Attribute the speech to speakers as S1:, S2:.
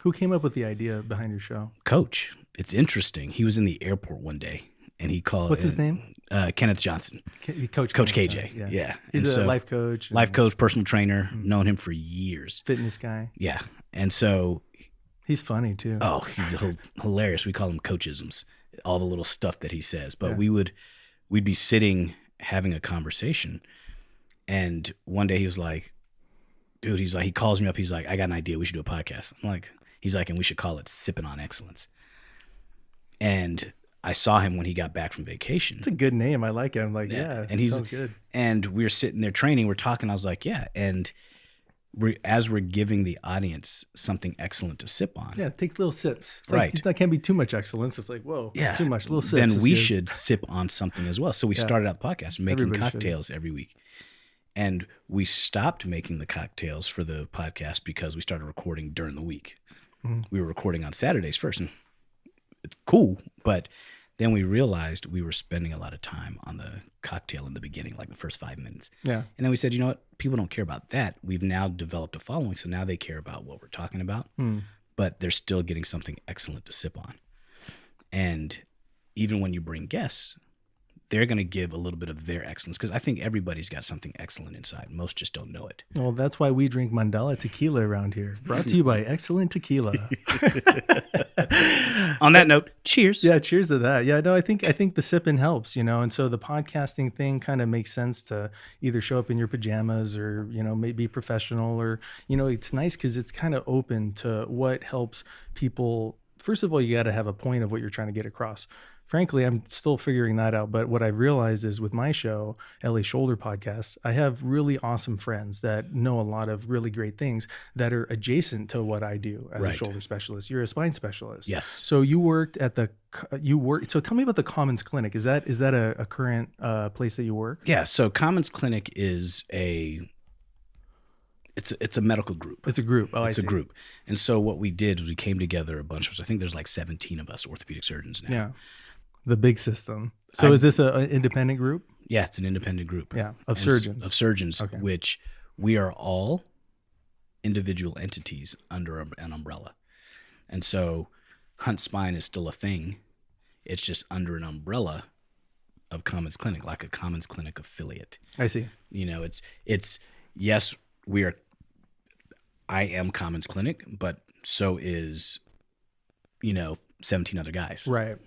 S1: Who came up with the idea behind your show?
S2: Coach. It's interesting. He was in the airport one day and he called.
S1: What's his name?
S2: Kenneth Johnson.
S1: Coach
S2: KJ.
S1: Johnson,
S2: Yeah.
S1: He's
S2: And
S1: a life coach.
S2: Life coach, personal trainer. Known him for years.
S1: Fitness guy.
S2: Yeah. And so.
S1: He's funny too.
S2: Oh, he's hilarious. We call him coachisms, all the little stuff that he says. But we'd be sitting having a conversation. And one day he was like, dude, he calls me up. He's like, I got an idea. We should do a podcast. I'm like, he's like, and we should call it Sipping on Excellence. And I saw him when he got back from vacation.
S1: It's a good name. I like it. I'm like, and sounds good.
S2: And we were sitting there training. We're talking. I was like, yeah. And as we're giving the audience something excellent to sip on.
S1: Yeah, take little sips. It's
S2: right.
S1: Like, that can't be too much excellence. It's like, whoa, it's too much. Little sips.
S2: Then we should sip on something as well. So we started out the podcast making
S1: Everybody
S2: cocktails every week. And we stopped making the cocktails for the podcast because we started recording during the week. Mm-hmm. We were recording on Saturdays first. And it's cool, but then we realized we were spending a lot of time on the cocktail in the beginning, like the first 5 minutes.
S1: Yeah.
S2: And then we said, you know what? People don't care about that. We've now developed a following, so now they care about what we're talking about, but they're still getting something excellent to sip on. And even when you bring guests, they're going to give a little bit of their excellence because I think everybody's got something excellent inside. Most just don't know it.
S1: Well, that's why we drink Mandala Tequila around here. Brought to you by Excellent Tequila.
S2: On that note, cheers.
S1: Yeah, cheers to that. Yeah, no, I think the sipping helps, and so the podcasting thing kind of makes sense to either show up in your pajamas or, maybe professional or, it's nice because it's kind of open to what helps people. First of all, you got to have a point of what you're trying to get across. Frankly, I'm still figuring that out. But what I've realized is with my show, LA Shoulder Podcast, I have really awesome friends that know a lot of really great things that are adjacent to what I do as a shoulder specialist. You're a spine specialist.
S2: Yes.
S1: So you worked at so tell me about the Commons Clinic. Is that a current place that you work?
S2: Yeah. So Commons Clinic is it's a medical group.
S1: It's a group. Oh,
S2: it's a group. And so what we did was we came together a bunch of us. I think there's like 17 of us orthopedic surgeons now.
S1: Yeah. The big system. So is this an independent group?
S2: Yeah, it's an independent group.
S1: Yeah, of surgeons.
S2: Okay. Which we are all individual entities under an umbrella. And so Hunt Spine is still a thing. It's just under an umbrella of Commons Clinic, like a Commons Clinic affiliate.
S1: I see.
S2: It's yes, I am Commons Clinic, but so is, 17 other guys.
S1: Right.